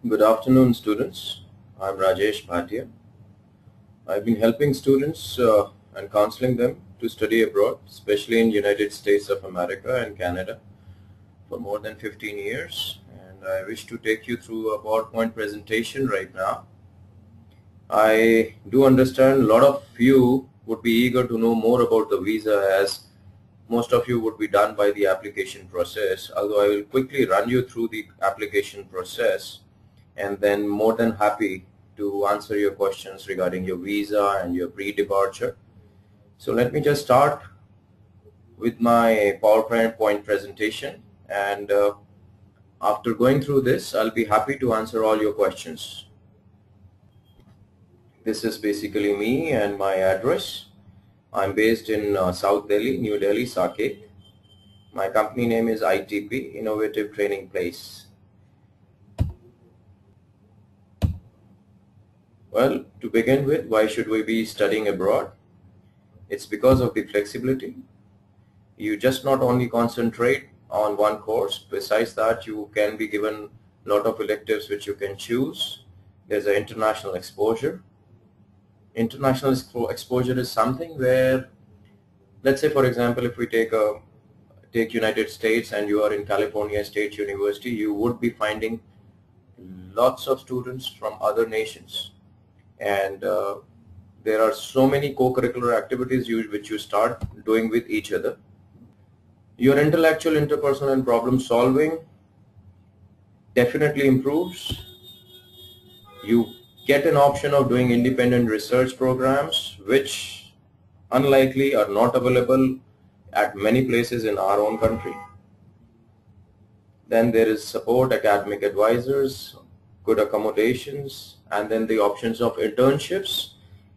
Good afternoon, students. I'm Rajesh Bhatia. I've been helping students and counseling them to study abroad, especially in United States of America and Canada, for more than 15 years. And I wish to take you through a PowerPoint presentation right now. I do understand a lot of you would be eager to know more about the visa, as most of you would be done by the application process, although I will quickly run you through the application process and then more than happy to answer your questions regarding your visa and your pre-departure. So let me just start with my PowerPoint presentation, and after going through this, I'll be happy to answer all your questions. This is basically me and my address. I'm based in South Delhi, New Delhi, Saket. My company name is ITP, Innovative Training Place. Well, to begin with, why should we be studying abroad? It's because of the flexibility. You just not only concentrate on one course, besides that you can be given a lot of electives which you can choose. There's an international exposure. International exposure is something where, let's say for example, if we take United States and you are in California State University, you would be finding lots of students from other nations, and there are so many co-curricular activities which you start doing with each other. Your intellectual, interpersonal and problem solving definitely improves. You get an option of doing independent research programs, which unlikely are not available at many places in our own country. Then there is support, academic advisors, good accommodations, and then the options of internships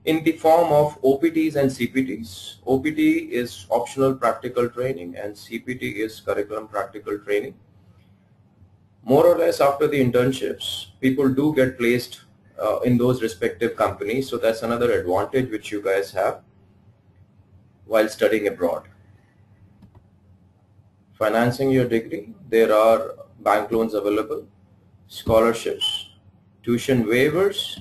in the form of OPTs and CPTs. OPT is optional practical training and CPT is curriculum practical training. More or less after the internships, people do get placed in those respective companies. So that's another advantage which you guys have while studying abroad. Financing your degree, there are bank loans available, scholarships, tuition waivers,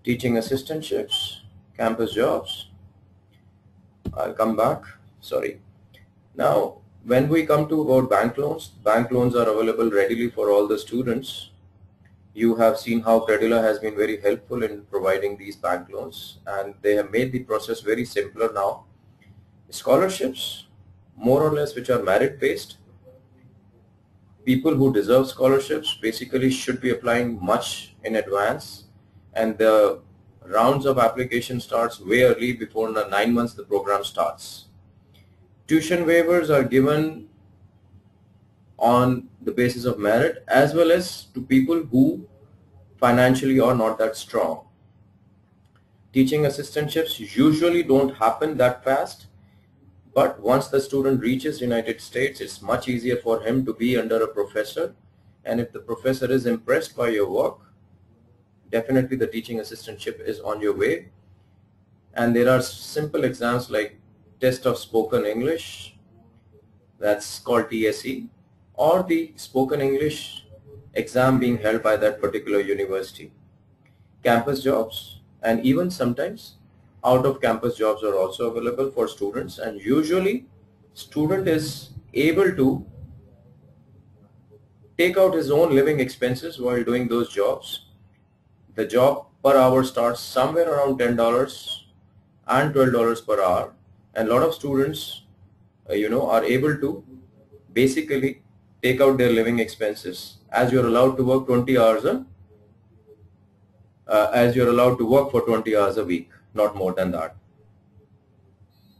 teaching assistantships, campus jobs. I'll come back. Sorry. Now, when we come to about bank loans are available readily for all the students. You have seen how CREDILA has been very helpful in providing these bank loans, and they have made the process very simpler now. Scholarships, more or less, which are merit based. People who deserve scholarships basically should be applying much in advance, and the rounds of application starts way early, before the 9 months the program starts. Tuition waivers are given on the basis of merit, as well as to people who financially are not that strong. Teaching assistantships usually don't happen that fast, but once the student reaches United States, it's much easier for him to be under a professor, and if the professor is impressed by your work, definitely the teaching assistantship is on your way. And there are simple exams like test of spoken English, that's called TSE, or the spoken English exam being held by that particular university. Campus jobs, and even sometimes out of campus jobs are also available for students, and usually student is able to take out his own living expenses while doing those jobs. The job per hour starts somewhere around $10 and $12 per hour, and a lot of students are able to basically take out their living expenses, as you're allowed to work 20 hours as you're allowed to work for 20 hours a week, not more than that.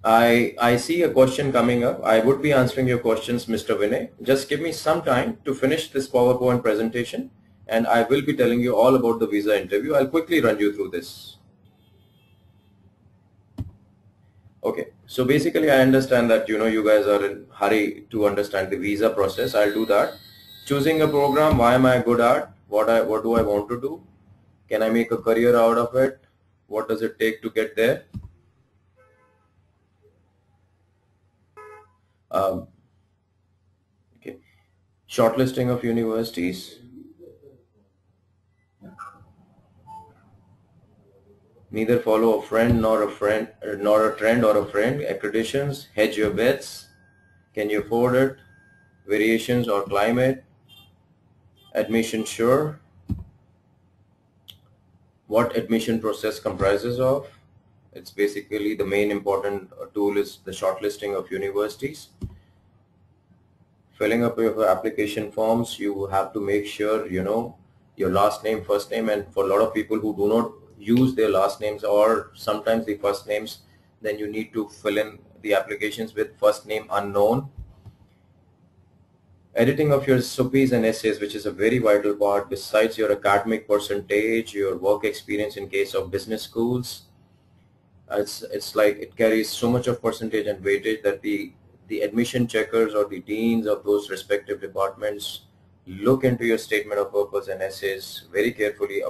I see a question coming up. I would be answering your questions, Mr. Vinay. Just give me some time to finish this PowerPoint presentation, and I will be telling you all about the visa interview. I'll quickly run you through this. Okay, so basically I understand that you guys are in hurry to understand the visa process. I'll do that. Choosing a program, why am I good at? What do I want to do? Can I make a career out of it? What does it take to get there? Okay. Shortlisting of universities. Neither follow a friend nor a trend or a friend. Accreditations, hedge your bets. Can you afford it? Variations or climate. Admission sure. What admission process comprises of? It's basically the main important tool is the shortlisting of universities. Filling up your application forms, you have to make sure you know your last name, first name, and for a lot of people who do not use their last names or sometimes the first names, then you need to fill in the applications with first name unknown. Editing of your SOPs and essays, which is a very vital part besides your academic percentage, your work experience in case of business schools. It's like it carries so much of percentage and weightage that the admission checkers or the deans of those respective departments look into your statement of purpose and essays very carefully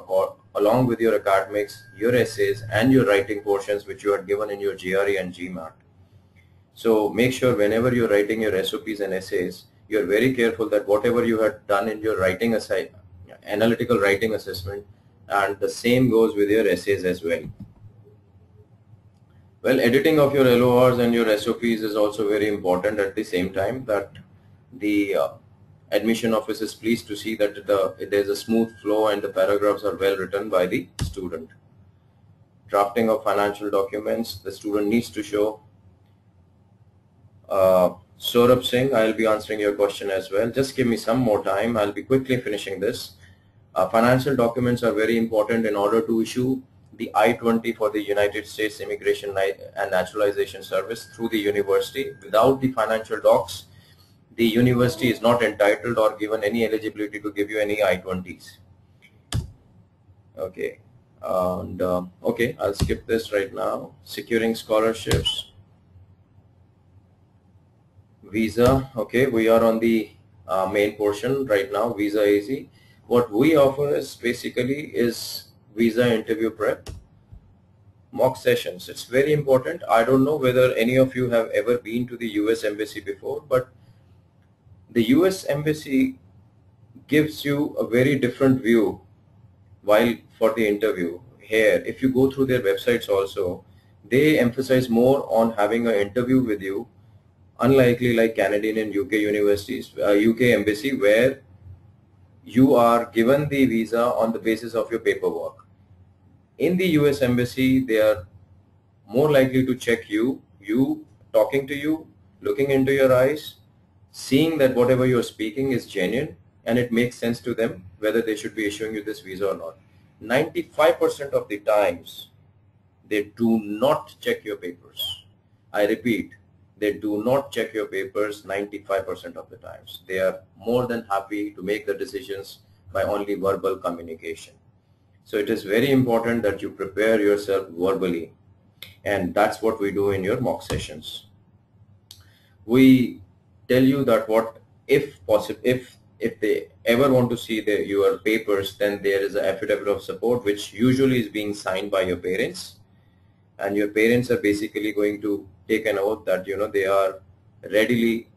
along with your academics, your essays, and your writing portions which you are given in your GRE and GMAT. So make sure whenever you're writing your SOPs and essays, you're very careful that whatever you had done in your writing analytical writing assessment, and the same goes with your essays as well. Well, editing of your LORs and your SOPs is also very important at the same time that the admission office is pleased to see that there's a smooth flow and the paragraphs are well written by the student. Drafting of financial documents, the student needs to show. Saurabh Singh, I'll be answering your question as well. Just give me some more time. I'll be quickly finishing this. Financial documents are very important in order to issue the I-20 for the United States Immigration and Naturalization Service through the university. Without the financial docs, the university is not entitled or given any eligibility to give you any I-20s. Okay, and okay, I'll skip this right now. Securing scholarships. Visa, okay, we are on the main portion right now, visa easy. What we offer is basically is visa interview prep, mock sessions. It's very important. I don't know whether any of you have ever been to the US Embassy before, but the US Embassy gives you a very different view while for the interview. Here, if you go through their websites also, they emphasize more on having an interview with you, unlikely like Canadian and UK universities, UK Embassy, where you are given the visa on the basis of your paperwork. In the US Embassy, they are more likely to check you talking to you, looking into your eyes, seeing that whatever you're speaking is genuine and it makes sense to them whether they should be issuing you this visa or not. 95% of the times, they do not check your papers. I repeat, they do not check your papers 95% of the times. They are more than happy to make the decisions by only verbal communication. So it is very important that you prepare yourself verbally, and that's what we do in your mock sessions. We tell you that what if possible, if they ever want to see your papers, then there is an affidavit of support which usually is being signed by your parents, and your parents are basically going to take an oath that they are readily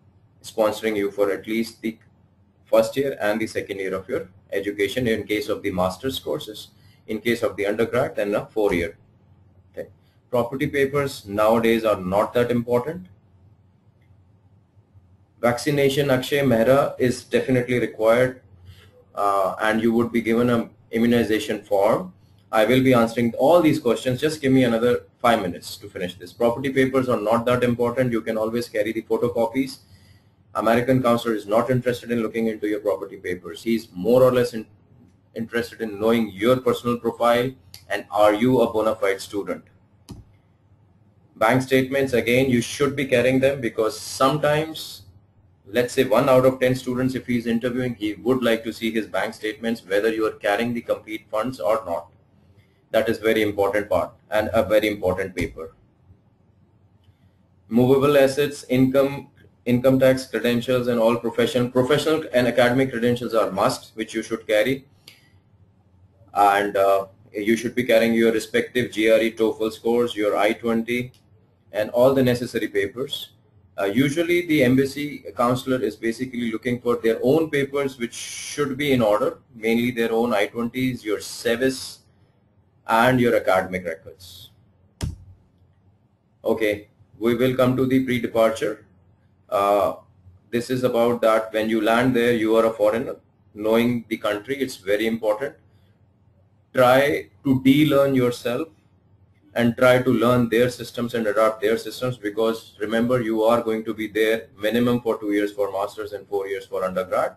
sponsoring you for at least the first year and the second year of your education in case of the master's courses. In case of the undergrad, then a 4-year. Okay. Property papers nowadays are not that important. Vaccination, Akshay Mehra, is definitely required, and you would be given an immunization form. I will be answering all these questions. Just give me another 5 minutes to finish this. Property papers are not that important. You can always carry the photocopies. American councillor is not interested in looking into your property papers. He's more or less interested in knowing your personal profile and are you a bona fide student. Bank statements, again, you should be carrying them because sometimes, let's say 1 out of 10 students, if he's interviewing, he would like to see his bank statements whether you are carrying the complete funds or not. That is very important part and a very important paper. Movable assets, income tax credentials, and all professional and academic credentials are must, which you should carry. And you should be carrying your respective GRE TOEFL scores, your I-20, and all the necessary papers. Usually the embassy counselor is basically looking for their own papers which should be in order, mainly their own I-20s, your SEVIS, and your academic records. Okay, we will come to the pre-departure. This is about that when you land there, you are a foreigner. Knowing the country, it's very important. Try to de-learn yourself and try to learn their systems and adopt their systems, because remember, you are going to be there minimum for 2 years for masters and 4 years for undergrad.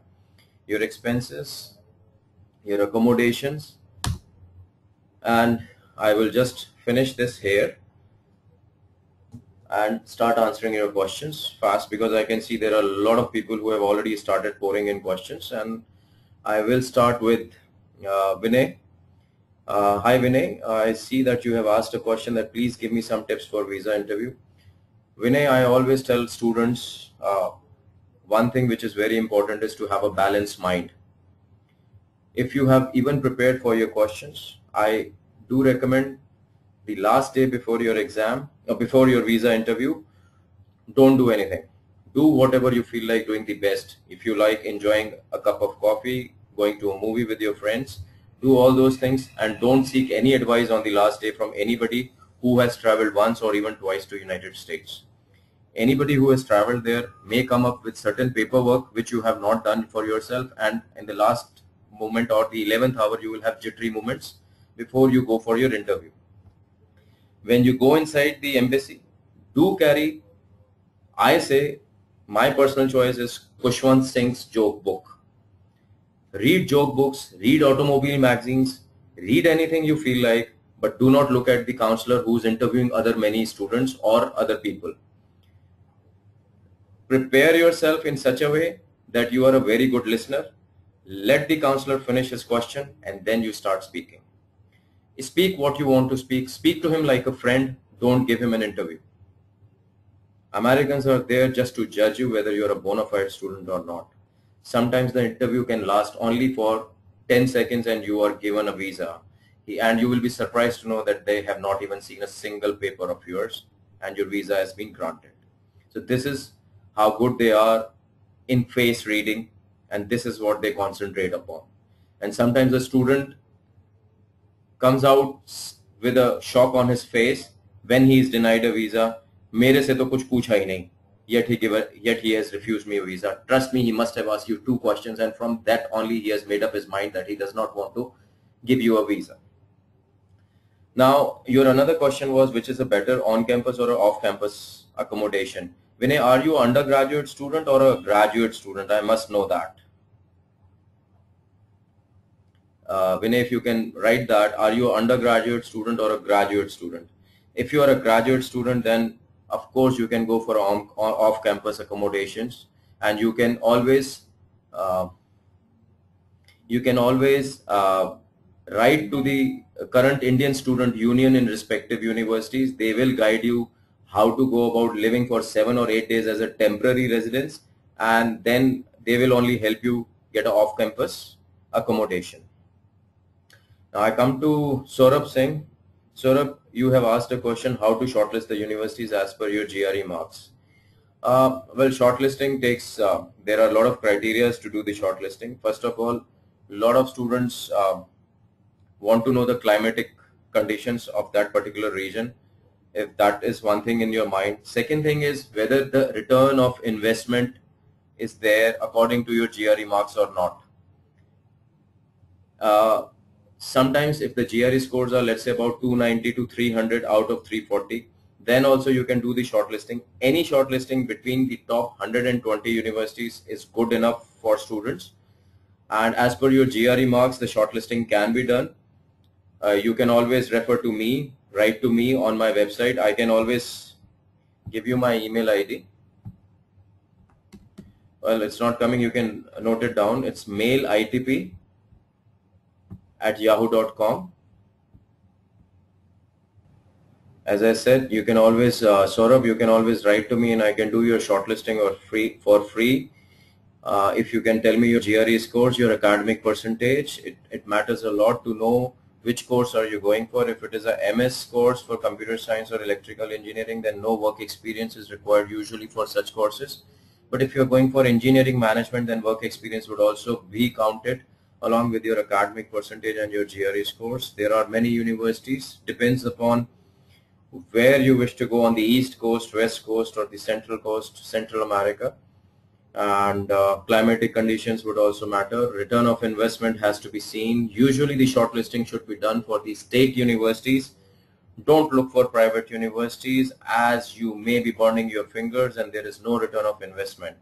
Your expenses, your accommodations, and I will just finish this here and start answering your questions fast, because I can see there are a lot of people who have already started pouring in questions. And I will start with Vinay. Hi Vinay, I see that you have asked a question that please give me some tips for visa interview. Vinay, I always tell students one thing which is very important is to have a balanced mind. If you have even prepared for your questions, I do recommend the last day before your exam or before your visa interview, don't do anything. Do whatever you feel like doing the best. If you like enjoying a cup of coffee, going to a movie with your friends, do all those things, and don't seek any advice on the last day from anybody who has traveled once or even twice to United States. Anybody who has traveled there may come up with certain paperwork which you have not done for yourself, and in the last moment or the 11th hour you will have jittery moments before you go for your interview. When you go inside the embassy, do carry, I say, my personal choice is Khushwant Singh's joke book. Read joke books, read automobile magazines, read anything you feel like, but do not look at the counselor who's interviewing other many students or other people. Prepare yourself in such a way that you are a very good listener. Let the counselor finish his question and then you start speaking. Speak what you want to speak. Speak to him like a friend. Don't give him an interview. Americans are there just to judge you whether you're a bona fide student or not. Sometimes the interview can last only for 10 seconds and you are given a visa. And you will be surprised to know that they have not even seen a single paper of yours and your visa has been granted. So this is how good they are in face reading, and this is what they concentrate upon. And sometimes a student comes out with a shock on his face when he is denied a visa. Mere se to kuch pucha hi nahi, yet he has refused me a visa. Trust me, he must have asked you 2 questions, and from that only he has made up his mind that he does not want to give you a visa. Now, your another question was, which is a better on-campus or off-campus accommodation? Vinay, are you an undergraduate student or a graduate student? I must know that. Vinay, if you can write that, are you an undergraduate student or a graduate student? If you are a graduate student, then of course you can go for off-campus accommodations, and you can always write to the current Indian Student Union in respective universities. They will guide you how to go about living for 7 or 8 days as a temporary residence, and then they will only help you get an off-campus accommodation. Now I come to Saurabh Singh. Saurabh, you have asked a question, how to shortlist the universities as per your GRE marks. Well, shortlisting takes, there are a lot of criteria to do the shortlisting. First of all, a lot of students want to know the climatic conditions of that particular region, if that is one thing in your mind. Second thing is whether the return of investment is there according to your GRE marks or not. Sometimes if the GRE scores are, let's say, about 290 to 300 out of 340, then also you can do the shortlisting. Any shortlisting between the top 120 universities is good enough for students. And as per your GRE marks, the shortlisting can be done. You can always refer to me, write to me on my website. I can always give you my email ID. Well, it's not coming. You can note it down. It's mailitp@yahoo.com. As I said, you can always, Saurabh, you can always write to me and I can do your shortlisting for free. If you can tell me your GRE scores, your academic percentage, it matters a lot to know which course are you going for. If it is a MS course for computer science or electrical engineering, then no work experience is required usually for such courses. But if you're going for engineering management, then work experience would also be counted. along with your academic percentage and your GRE scores. There are many universities, depends upon where you wish to go, on the East Coast, West Coast, or the Central Coast, Central America. And climatic conditions would also matter. Return of investment has to be seen. Usually the shortlisting should be done for the state universities. Don't look for private universities, as you may be burning your fingers and there is no return of investment.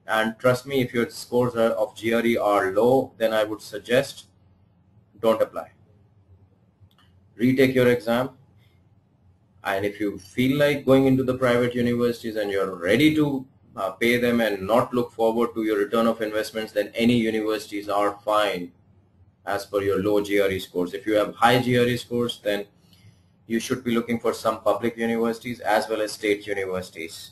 And trust me, if your scores of GRE are low, then I would suggest don't apply. Retake your exam. And if you feel like going into the private universities and you're ready to pay them and not look forward to your return of investments, then any universities are fine as per your low GRE scores. If you have high GRE scores, then you should be looking for some public universities as well as state universities.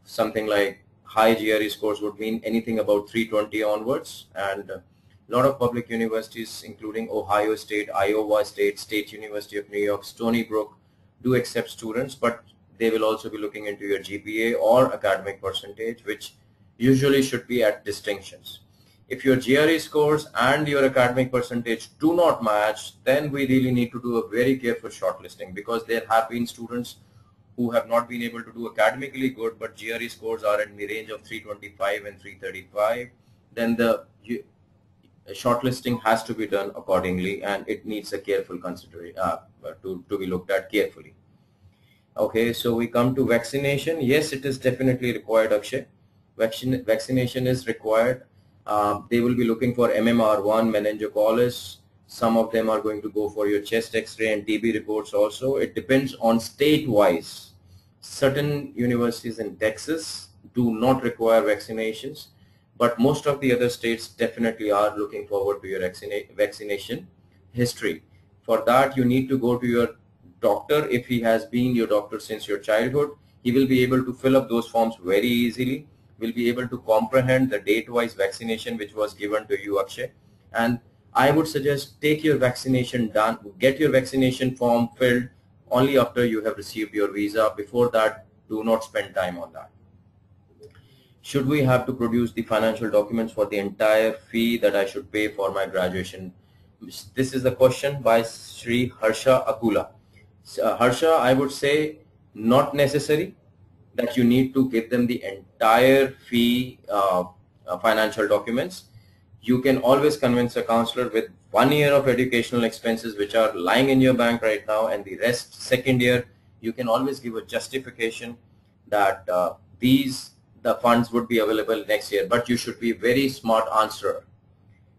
Something like high GRE scores would mean anything about 320 onwards, and a lot of public universities including Ohio State, Iowa State, State University of New York, Stony Brook do accept students, but they will also be looking into your GPA or academic percentage, which usually should be at distinctions. If your GRE scores and your academic percentage do not match, then we really need to do a very careful shortlisting, because there have been students who have not been able to do academically good, but GRE scores are in the range of 325 and 335. Then the shortlisting has to be done accordingly, and it needs a careful consideration to be looked at carefully. Okay, so we come to vaccination. Yes, it is definitely required, Akshay. Vaccination is required. They will be looking for MMR1, meningococcus. Some of them are going to go for your chest X-ray and TB reports also. It depends on state-wise. Certain universities in Texas do not require vaccinations, but most of the other states definitely are looking forward to your vaccination history. For that, you need to go to your doctor. If he has been your doctor since your childhood, he will be able to fill up those forms very easily, will be able to comprehend the date-wise vaccination which was given to you, Akshay. And I would suggest take your vaccination done, get your vaccination form filled only after you have received your visa. Before that, do not spend time on that. Should we have to produce the financial documents for the entire fee that I should pay for my graduation? This is the question by Sri Harsha Akula. Harsha, I would say not necessary that you need to give them the entire fee financial documents. You can always convince a counselor with 1 year of educational expenses which are lying in your bank right now, and the rest second year, you can always give a justification that the funds would be available next year. But you should be very smart answerer.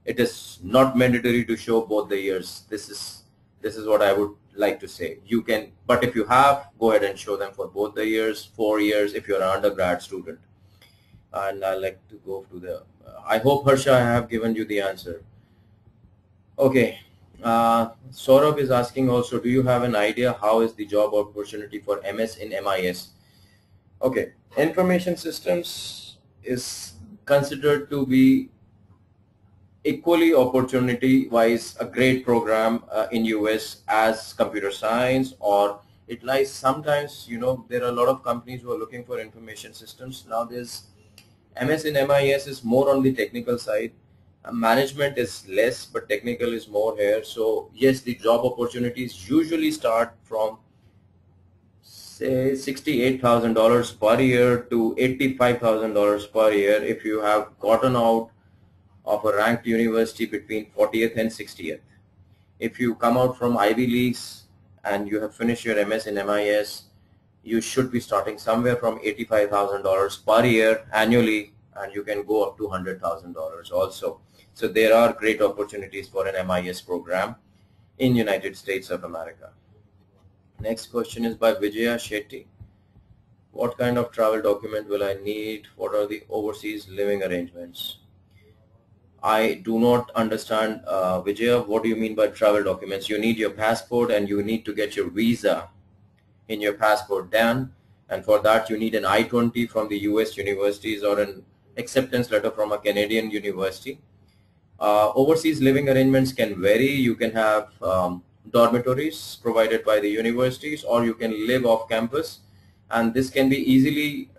It is not mandatory to show both the years. This is what I would like to say. You can, but if you have, go ahead and show them for both the years, 4 years if you're an undergrad student. And I like to go to the, I hope, Harsha, I have given you the answer. Okay, Saurabh is asking also, do you have an idea how is the job opportunity for MS in MIS? Okay, information systems is considered to be equally opportunity wise a great program in US as computer science, or it lies sometimes, you know, there are a lot of companies who are looking for information systems. Now there's MS in MIS is more on the technical side. Management is less, but technical is more here. So yes, the job opportunities usually start from say $68,000 per year to $85,000 per year if you have gotten out of a ranked university between 40th and 60th. If you come out from Ivy Leagues and you have finished your MS in MIS, you should be starting somewhere from $85,000 per year annually, and you can go up to $100,000 also. So there are great opportunities for an MIS program in United States of America. Next question is by Vijaya Shetty. What kind of travel document will I need? What are the overseas living arrangements? I do not understand, Vijaya, what do you mean by travel documents? You need your passport and you need to get your visa in your passport done, and for that you need an I-20 from the US universities or an acceptance letter from a Canadian university. Overseas living arrangements can vary. You can have dormitories provided by the universities, or you can live off campus, and this can be easily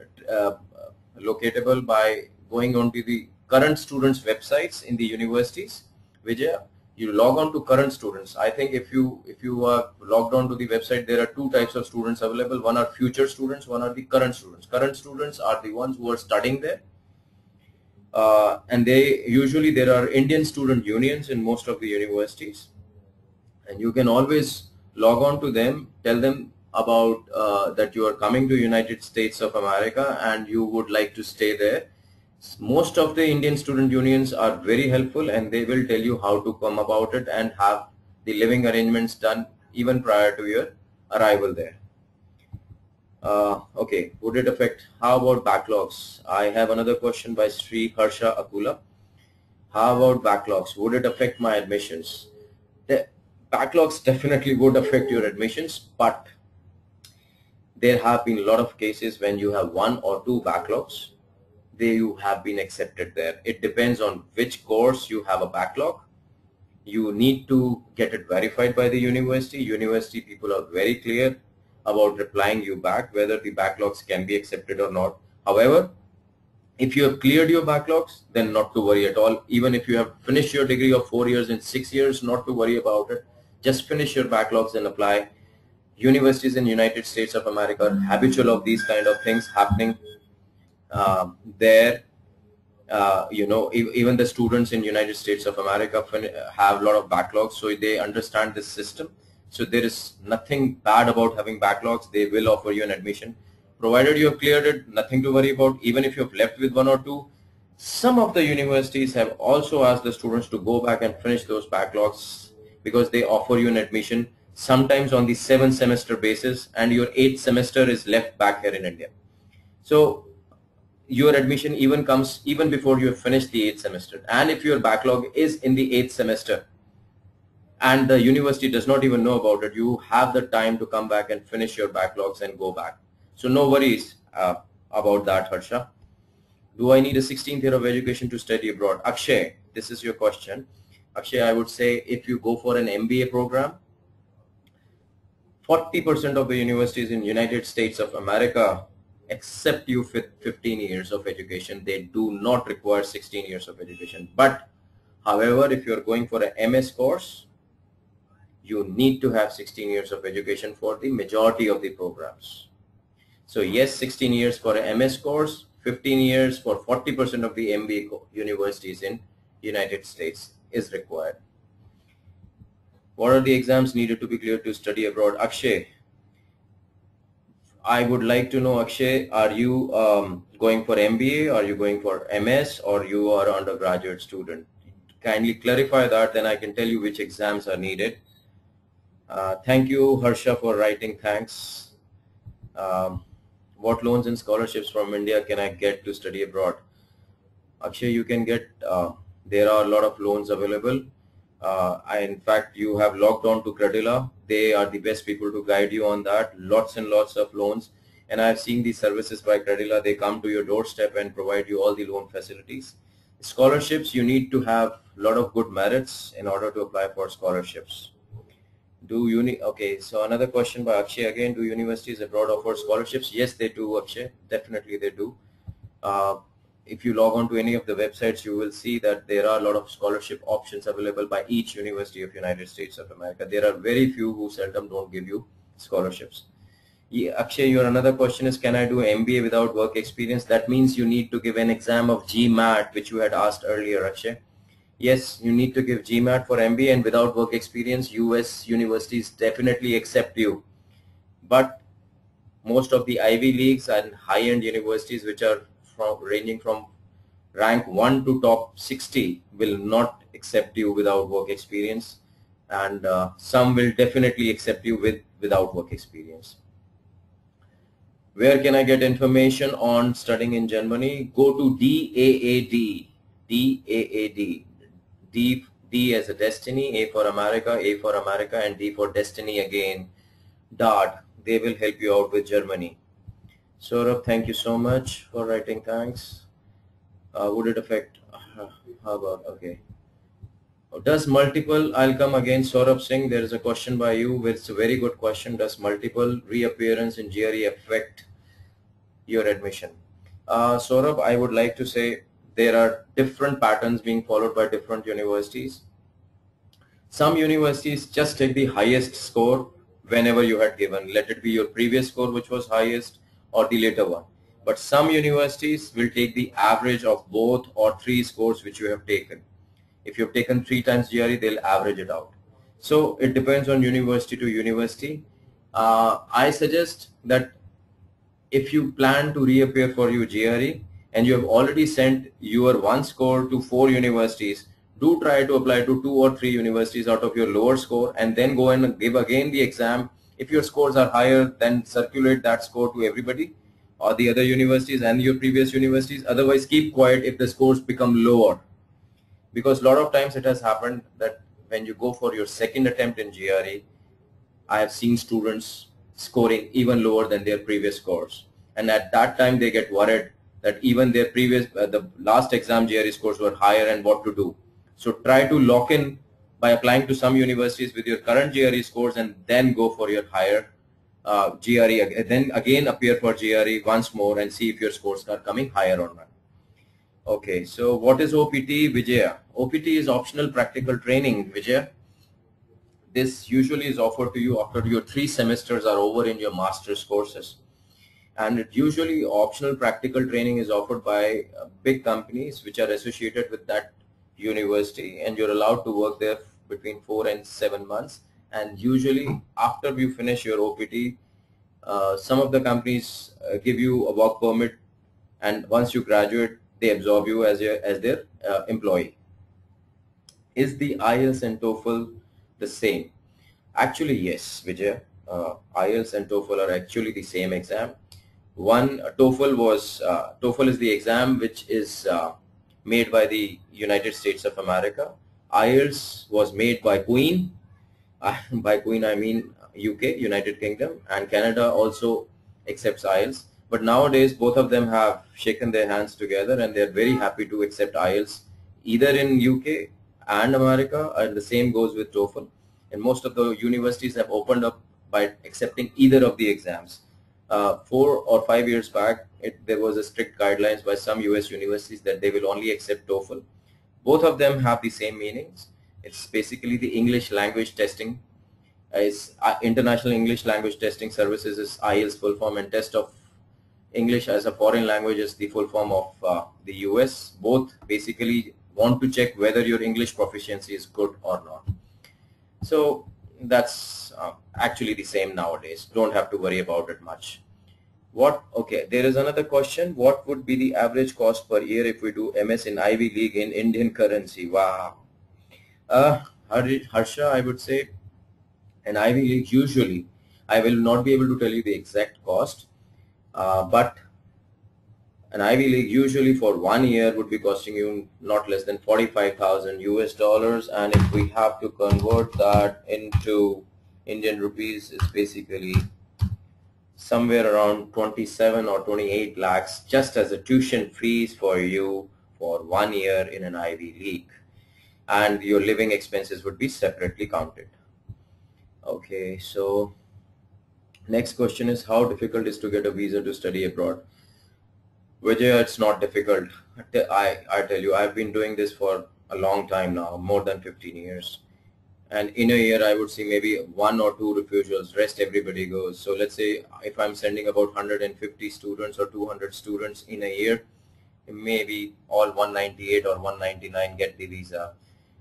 locatable by going onto the current students websites in the universities Vijaya, you log on to current students. I think if you are logged on to the website, there are two types of students available. One are future students, one are the current students. Current students are the ones who are studying there. And there are Indian student unions in most of the universities, and you can always log on to them, tell them about that you are coming to United States of America and you would like to stay there. Most of the Indian student unions are very helpful, and they will tell you how to come about it and have the living arrangements done even prior to your arrival there. Okay, would it affect? How about backlogs? I have another question by Sri Harsha Akula. How about backlogs? Would it affect my admissions? The backlogs definitely would affect your admissions, but there have been a lot of cases when you have one or two backlogs, you have been accepted there. It depends on which course you have a backlog. You need to get it verified by the university. University people are very clear about replying you back whether the backlogs can be accepted or not. However, if you have cleared your backlogs, then not to worry at all. Even if you have finished your degree of 4 years in 6 years, not to worry about it. Just finish your backlogs and apply. Universities in United States of America are habitual of these kind of things happening there. Even the students in United States of America have a lot of backlogs, so they understand this system. So there is nothing bad about having backlogs. They will offer you an admission. Provided you have cleared it, nothing to worry about. Even if you have left with one or two, some of the universities have also asked the students to go back and finish those backlogs because they offer you an admission sometimes on the 7th semester basis, and your 8th semester is left back here in India. So your admission even comes even before you have finished the 8th semester. And if your backlog is in the 8th semester and the university does not even know about it, you have the time to come back and finish your backlogs and go back. So no worries about that, Harsha. Do I need a 16th year of education to study abroad? Akshay, this is your question. Akshay, I would say if you go for an MBA program, 40% of the universities in United States of America accept you with 15 years of education. They do not require 16 years of education. But however, if you're going for an MS course, you need to have 16 years of education for the majority of the programs. So yes, 16 years for an MS course, 15 years for 40% of the MBA universities in United States is required. What are the exams needed to be cleared to study abroad? Akshay, I would like to know, Akshay, are you going for MBA, are you going for MS, or you are undergraduate student? Kindly clarify that, then I can tell you which exams are needed. Thank you, Harsha, for writing. Thanks. What loans and scholarships from India can I get to study abroad? Akshay, you can get, there are a lot of loans available. In fact, you have logged on to CREDILA. They are the best people to guide you on that. Lots and lots of loans. And I've seen these services by CREDILA. They come to your doorstep and provide you all the loan facilities. Scholarships, you need to have a lot of good merits in order to apply for scholarships. Okay, so another question by Akshay again. Do universities abroad offer scholarships? Yes, they do, Akshay. Definitely they do. If you log on to any of the websites, you will see that there are a lot of scholarship options available by each University of United States of America. There are very few who seldom don't give you scholarships. Yeah, Akshay, your another question is, can I do MBA without work experience? That means you need to give an exam of GMAT, which you had asked earlier, Akshay. Yes, you need to give GMAT for MBA, and without work experience, US universities definitely accept you. But most of the Ivy Leagues and high-end universities, which are ranging from rank 1 to top 60, will not accept you without work experience, and some will definitely accept you without work experience. Where can I get information on studying in Germany? Go to DAAD. D as a destiny, A for America, and D for destiny again. They will help you out with Germany. Saurabh, thank you so much for writing. Thanks. Would it affect? How about, okay. Does multiple, I'll come again, Saurabh Singh, there is a question by you. It's a very good question. Does multiple reappearance in GRE affect your admission? Saurabh, I would like to say there are different patterns being followed by different universities. Some universities just take the highest score whenever you had given. Let it be your previous score which was highest or the later one. But some universities will take the average of both or three scores which you have taken. If you have taken 3 times GRE, they'll average it out. So it depends on university to university. I suggest that if you plan to reappear for your GRE and you have already sent your one score to 4 universities, do try to apply to 2 or 3 universities out of your lower score and then go and give again the exam. If your scores are higher, then circulate that score to everybody or the other universities and your previous universities. Otherwise, keep quiet if the scores become lower. Because a lot of times it has happened that when you go for your second attempt in GRE, I have seen students scoring even lower than their previous scores. And at that time they get worried that even their previous, the last exam GRE scores were higher and what to do. So try to lock in by applying to some universities with your current GRE scores and then go for your higher GRE. Then again appear for GRE once more and see if your scores are coming higher or not. Okay, so what is OPT, Vijaya? OPT is optional practical training, Vijaya. This usually is offered to you after your 3 semesters are over in your master's courses. And it usually optional practical training is offered by big companies which are associated with that university, and you're allowed to work there between 4 and 7 months. And usually after you finish your OPT, some of the companies give you a work permit, and once you graduate, they absorb you as their employee. Is the IELTS and TOEFL the same? Actually, yes, Vijay. IELTS and TOEFL are actually the same exam. One, TOEFL is the exam which is made by the United States of America. IELTS was made by Queen. By Queen I mean UK, United Kingdom, and Canada also accepts IELTS. But nowadays both of them have shaken their hands together and they're very happy to accept IELTS either in UK and America, and the same goes with TOEFL. And most of the universities have opened up by accepting either of the exams. 4 or 5 years back, there was a strict guidelines by some US universities that they will only accept TOEFL. Both of them have the same meanings. It's basically the English language testing. International English Language Testing Services is IELTS full form, and test of English as a foreign language is the full form of the US. Both basically want to check whether your English proficiency is good or not. So that's actually the same nowadays. Don't have to worry about it much. Okay, there is another question. What would be the average cost per year if we do MS in Ivy League in Indian currency? Wow. Harsha, I would say an Ivy League usually, I will not be able to tell you the exact cost, but an Ivy League usually for 1 year would be costing you not less than 45,000 US dollars, and if we have to convert that into Indian rupees, it's basically somewhere around 27 or 28 lakhs just as a tuition fees for you for 1 year in an Ivy League, and your living expenses would be separately counted. Okay, so next question is, how difficult is to get a visa to study abroad? Vijay, it's not difficult. I tell you, I've been doing this for a long time now, more than 15 years. And in a year, I would see maybe 1 or 2 refusals, rest everybody goes. So let's say if I'm sending about 150 students or 200 students in a year, maybe all 198 or 199 get the visa.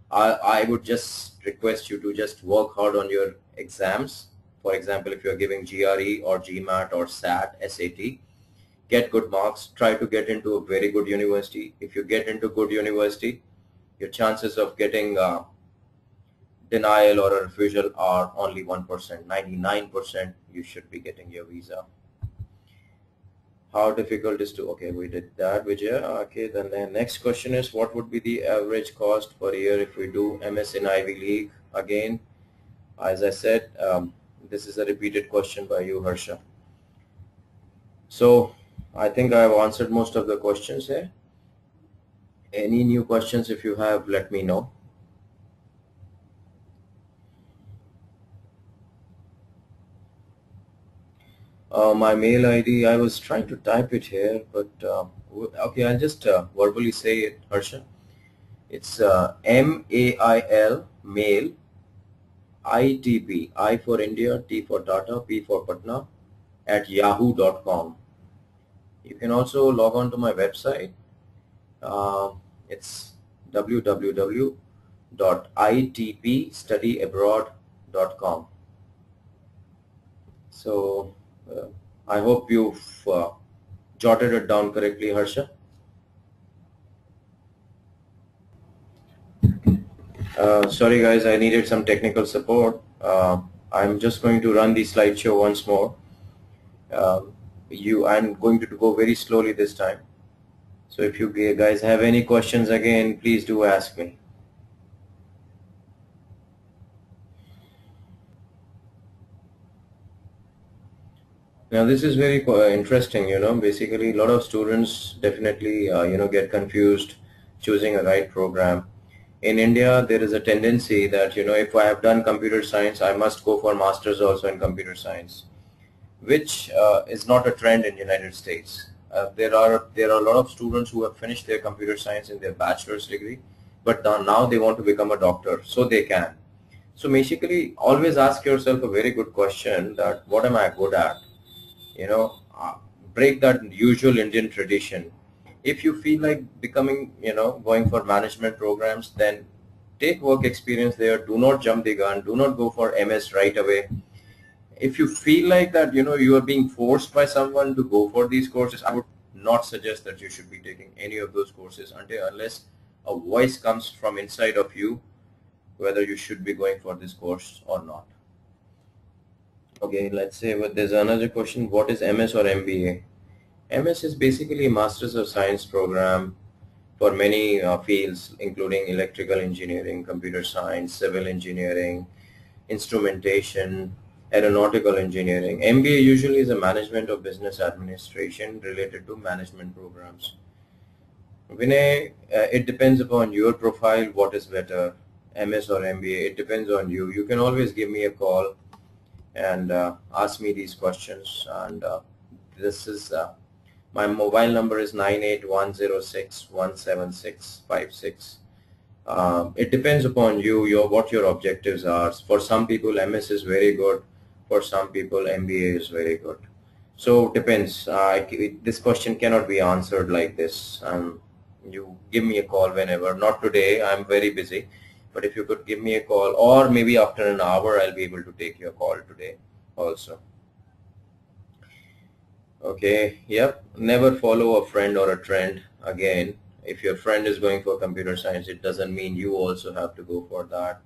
I would just request you to just work hard on your exams. For example, if you're giving GRE or GMAT or SAT, SAT, get good marks, try to get into a very good university. If you get into good university, your chances of getting denial or a refusal are only 1%. 99% you should be getting your visa. How difficult is to, okay, we did that, Vijay. Okay, then the next question is, what would be the average cost per year if we do MS in Ivy League? Again, as I said, this is a repeated question by you, Harsha. So I think I have answered most of the questions here. Any new questions, if you have, let me know. My mail ID, I was trying to type it here, but okay, I'll just verbally say it, Harsha. It's mail ITP, I for India, T for Tata, P for Patna, at yahoo.com. You can also log on to my website. It's www.itpstudyabroad.com. So I hope you've jotted it down correctly, Harsha. Sorry guys, I needed some technical support. I'm just going to run the slideshow once more. I'm going to go very slowly this time. So if you guys have any questions again, please do ask me. Now this is very interesting, basically a lot of students definitely, get confused choosing a right program. In India, there is a tendency that, if I have done computer science, I must go for masters also in computer science, which is not a trend in United States. There are a lot of students who have finished their computer science in their bachelor's degree, but now they want to become a doctor, so they can. So basically, always ask yourself a very good question, that what am I good at? Break that usual Indian tradition. If you feel like becoming, going for management programs, then take work experience there. Do not jump the gun. Do not go for MS right away. If you feel like that, you are being forced by someone to go for these courses, I would not suggest that you should be taking any of those courses unless a voice comes from inside of you whether you should be going for this course or not. Okay, let's say, but there's another question. What is MS or MBA? MS is basically a Masters of Science program for many fields, including electrical engineering, computer science, civil engineering, instrumentation, aeronautical engineering. MBA usually is a management of business administration related to management programs. Vinay, it depends upon your profile, what is better, MS or MBA. It depends on you. You can always give me a call and ask me these questions, and this is my mobile number is 98106176656. It depends upon you, what your objectives are. For some people, MS is very good. For some people, MBA is very good. So depends. This question cannot be answered like this. You give me a call whenever. Not today. I'm very busy. But if you could give me a call, or maybe after an hour, I'll be able to take your call today also. Okay, yep. Never follow a friend or a trend. Again, if your friend is going for computer science, it doesn't mean you also have to go for that.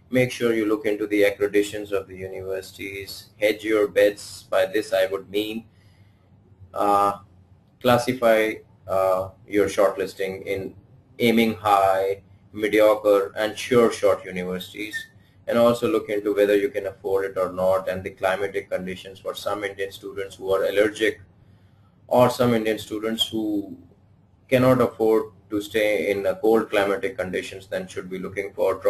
Make sure you look into the accreditations of the universities. Hedge your bets. By this, I would mean classify your shortlisting in aiming high, mediocre, and sure shot universities, and also look into whether you can afford it or not, and the climatic conditions for some Indian students who are allergic, or some Indian students who cannot afford to stay in cold climatic conditions, then should be looking for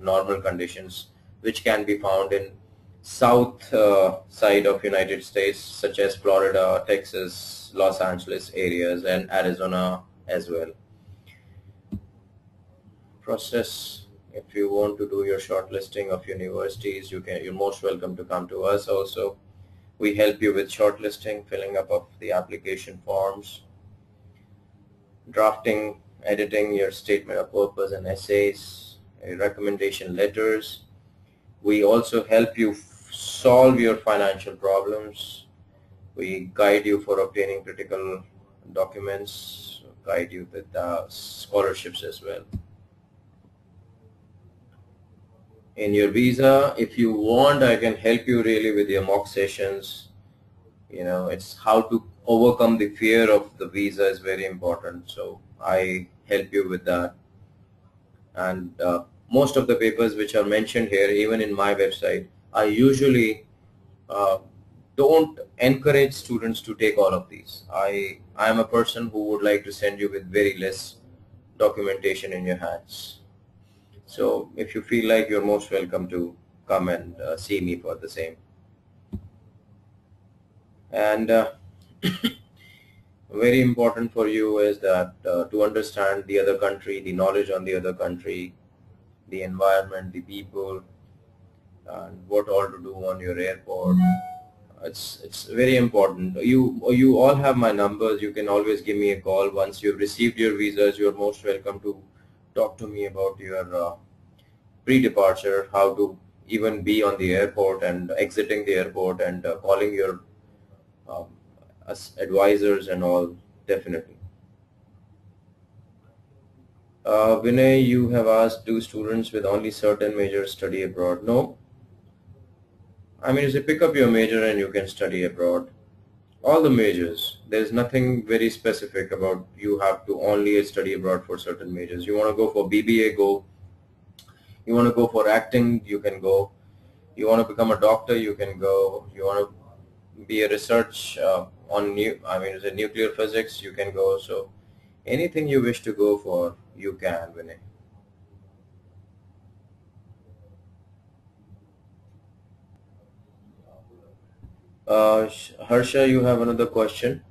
normal conditions, which can be found in south side of United States, such as Florida, Texas, Los Angeles areas, and Arizona as well. Process. If you want to do your shortlisting of universities, you're most welcome to come to us also. We help you with shortlisting, filling up of the application forms, drafting, editing your statement of purpose and essays, recommendation letters. We also help you solve your financial problems. We guide you for obtaining critical documents, guide you with scholarships as well. In your visa, if you want, I can help you really with your mock sessions. It's how to overcome the fear of the visa is very important. So I help you with that. And most of the papers which are mentioned here, even in my website, I usually don't encourage students to take all of these. I am a person who would like to send you with very less documentation in your hands. So if you feel like, you're most welcome to come and see me for the same. And very important for you is that to understand the other country, the knowledge on the other country, the environment, the people, and what all to do on your airport. It's very important. You all have my numbers. You can always give me a call once you've received your visas. You're most welcome to talk to me about your pre-departure, how to even be on the airport and exiting the airport, and calling your um, advisors and all, definitely. Vinay, you have asked, do students with only certain majors study abroad? No. I mean, you say pick up your major and you can study abroad. All the majors. There's nothing very specific about you have to only study abroad for certain majors. You want to go for BBA, go. You want to go for acting, you can go. You want to become a doctor, you can go. You want to be a research on nuclear physics, you can go. So anything you wish to go for, you can, Vinay. Harsha, you have another question.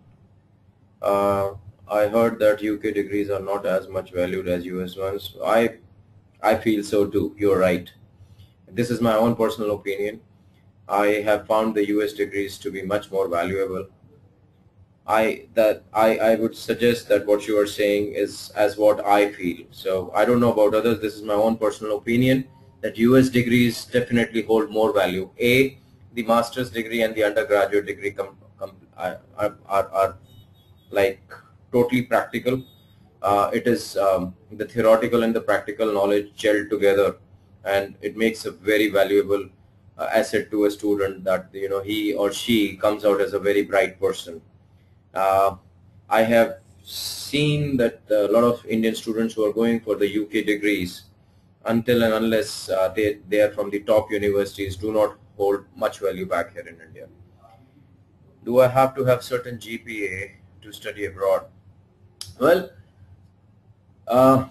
I heard that UK degrees are not as much valued as US ones. I feel so too. You're right. This is my own personal opinion. I have found the US degrees to be much more valuable. I would suggest that what you are saying is as what I feel. So I don't know about others. This is my own personal opinion that US degrees definitely hold more value. The master's degree and the undergraduate degree are like totally practical. It is the theoretical and the practical knowledge gelled together, and it makes a very valuable asset to a student, that he or she comes out as a very bright person. uh, I have seen that a lot of Indian students who are going for the UK degrees, until and unless they are from the top universities, do not hold much value back here in India. Do I have to have certain GPA to study abroad? Well, uh,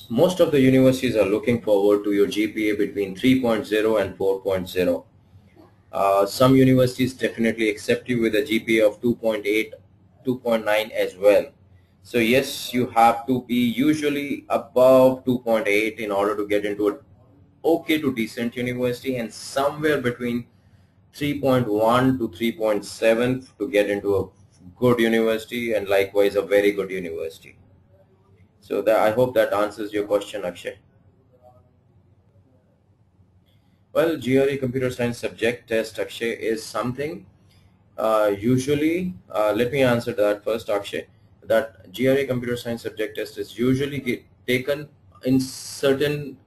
most of the universities are looking forward to your GPA between 3.0 and 4.0. Some universities definitely accept you with a GPA of 2.8, 2.9 as well. So yes, you have to be usually above 2.8 in order to get into a okay to decent university, and somewhere between 3.1 to 3.7 to get into a good university, and likewise a very good university. So that, I hope that answers your question, Akshay. Well, GRE computer science subject test, Akshay, is something usually, let me answer that first, Akshay. That GRE computer science subject test is usually taken in certain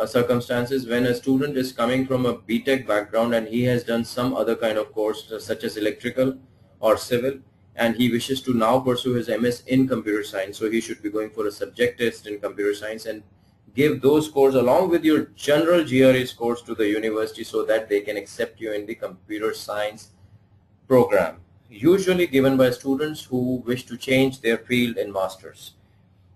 circumstances when a student is coming from a BTech background and he has done some other kind of course such as electrical or civil, and he wishes to now pursue his MS in computer science. So he should be going for a subject test in computer science and give those scores along with your general GRE scores to the university, so that they can accept you in the computer science program, usually given by students who wish to change their field in masters.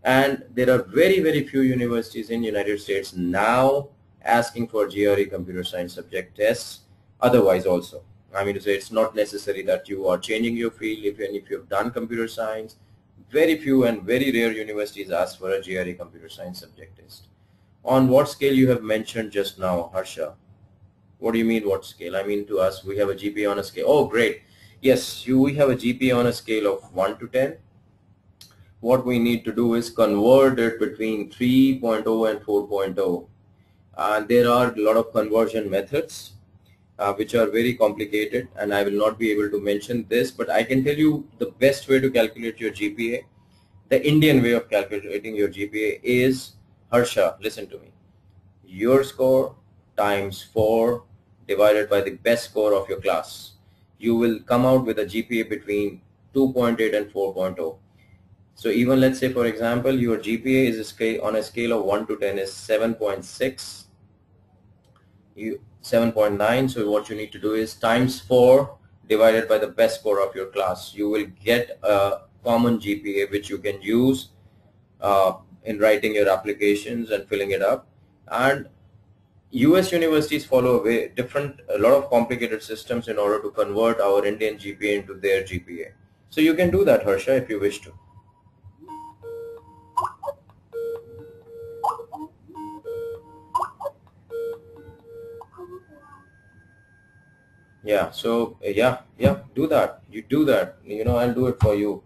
And there are very, very few universities in United States now asking for GRE computer science subject tests. Otherwise also, I mean to say, it's not necessary that you are changing your field. Even if you've done computer science, very few and very rare universities ask for a GRE computer science subject test. On what scale you have mentioned just now, Harsha? What do you mean what scale? I mean to us, we have a GPA on a scale. Oh, great. Yes, we have a GPA on a scale of 1 to 10. What we need to do is convert it between 3.0 and 4.0. And there are a lot of conversion methods which are very complicated, and I will not be able to mention this, but I can tell you the best way to calculate your GPA. The Indian way of calculating your GPA is, Harsha, listen to me. Your score times 4 divided by the best score of your class. You will come out with a GPA between 2.8 and 4.0. So even let's say, for example, your GPA is on a scale of 1 to 10 is 7.6, 7.9. So what you need to do is times 4 divided by the best score of your class. You will get a common GPA which you can use in writing your applications and filling it up. And US universities follow a lot of complicated systems in order to convert our Indian GPA into their GPA. So you can do that, Harsha, if you wish to. Yeah, so yeah, do that. You do that. I'll do it for you.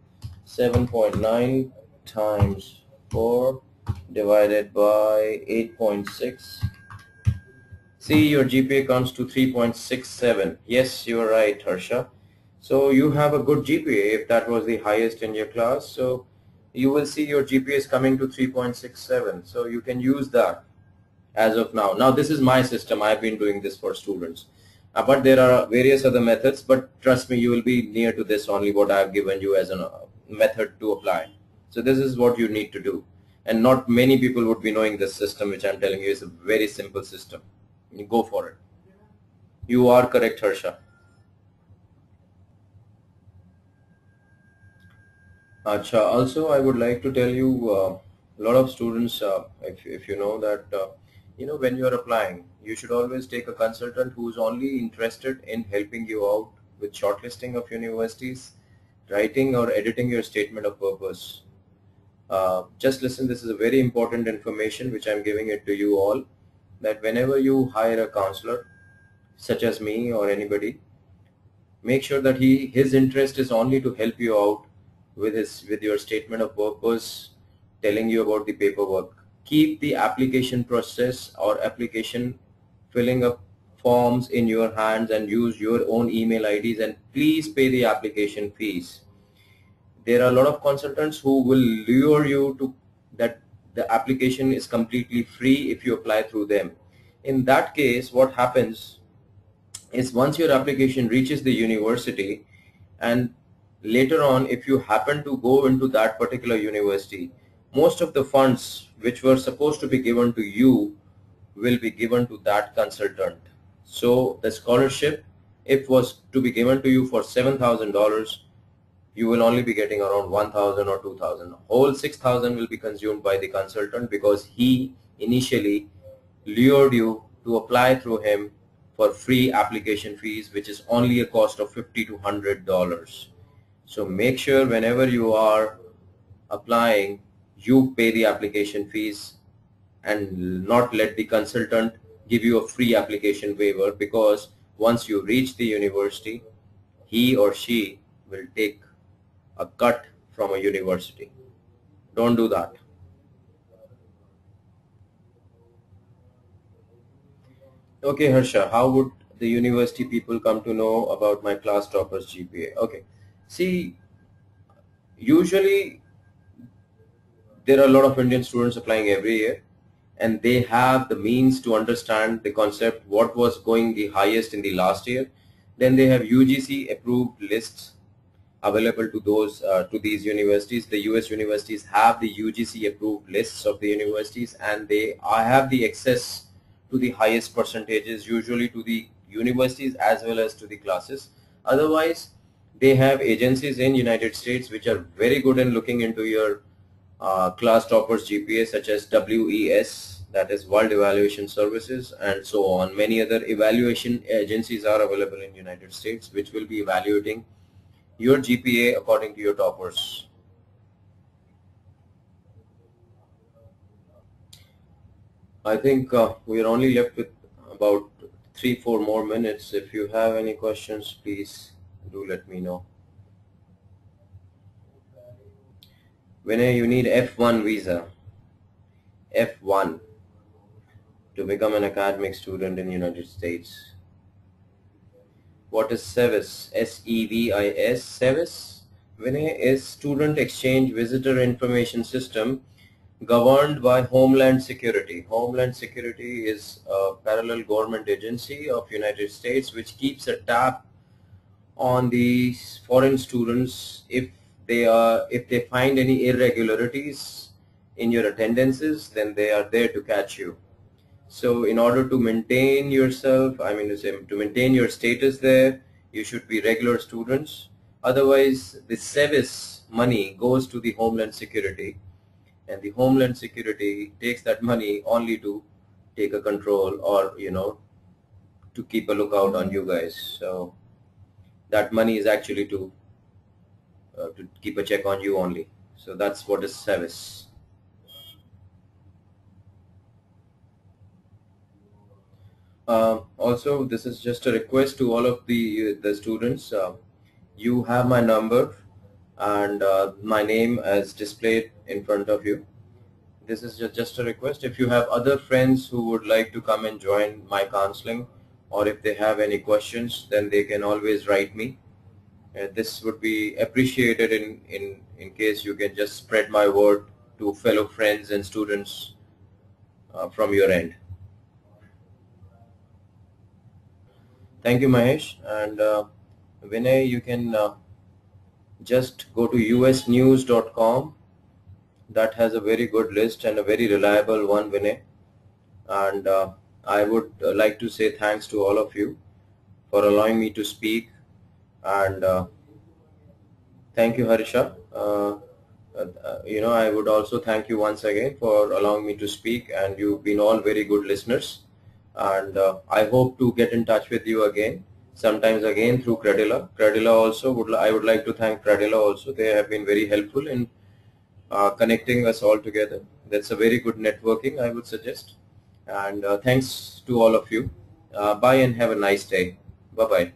7.9 times 4 divided by 8.6. See, your GPA comes to 3.67. Yes, you're right, Harsha. So you have a good GPA if that was the highest in your class. So you will see your GPA is coming to 3.67. So you can use that as of now. Now this is my system. I've been doing this for students. But there are various other methods, but trust me, you will be near to this only what I've given you as a method to apply. So this is what you need to do. And not many people would be knowing this system, which I'm telling you is a very simple system. You go for it. You are correct, Harsha. Acha. Also, I would like to tell you, a lot of students, if you know that, when you are applying, you should always take a consultant who is only interested in helping you out with shortlisting of universities, writing or editing your statement of purpose. Just listen, this is a very important information which I'm giving it to you all, that whenever you hire a counselor, such as me or anybody, make sure that his interest is only to help you out with your statement of purpose, telling you about the paperwork. Keep the application process or application filling up forms in your hands and use your own email IDs, and please pay the application fees. There are a lot of consultants who will lure you to that the application is completely free if you apply through them. In that case, what happens is once your application reaches the university, and later on if you happen to go into that particular university, most of the funds which were supposed to be given to you will be given to that consultant. So the scholarship, if was to be given to you for $7,000, you will only be getting around 1,000 or 2,000. Whole 6,000 will be consumed by the consultant because he initially lured you to apply through him for free application fees, which is only a cost of $50 to $100. So make sure whenever you are applying, you pay the application fees and not let the consultant give you a free application waiver, because once you reach the university, he or she will take a cut from a university. Don't do that. Okay, Harsha, how would the university people come to know about my class toppers GPA? Okay, see, usually there are a lot of Indian students applying every year, and they have the means to understand the concept, what was going the highest in the last year. Then they have UGC approved lists available to these universities. The US universities have the UGC approved lists of the universities, and I have the access to the highest percentages, usually to the universities as well as to the classes. Otherwise, they have agencies in United States which are very good in looking into your class toppers GPA, such as WES, that is World Evaluation Services, and so on. Many other evaluation agencies are available in United States which will be evaluating your GPA according to your toppers. I think we are only left with about 3-4 more minutes. If you have any questions, please do let me know. Vinay, you need F1 visa. F1 to become an academic student in United States. What is SEVIS? SEVIS. SEVIS, Vinay, is Student Exchange Visitor Information System governed by Homeland Security. Homeland Security is a parallel government agency of United States which keeps a tab on the foreign students if they find any irregularities in your attendances, then they are there to catch you. So in order to maintain yourself, to maintain your status there, you should be regular students. Otherwise, the SEVIS money goes to the Homeland Security, and the Homeland Security takes that money only to take a control, or to keep a lookout on you guys. So that money is actually to keep a check on you only. So that's what is SEVIS. Also, this is just a request to all of the students. You have my number and my name as displayed in front of you. This is just a request. If you have other friends who would like to come and join my counseling, or if they have any questions, then they can always write me. This would be appreciated in case you can just spread my word to fellow friends and students from your end. Thank you, Mahesh. And Vinay, you can just go to usnews.com. That has a very good list and a very reliable one, Vinay. And I would like to say thanks to all of you for allowing me to speak. And thank you, Harisha. I would also thank you once again for allowing me to speak, and you've been all very good listeners. And I hope to get in touch with you again, sometimes again through CREDILA. CREDILA also, I would like to thank CREDILA also. They have been very helpful in connecting us all together. That's a very good networking, I would suggest. And thanks to all of you. Bye and have a nice day. Bye-bye.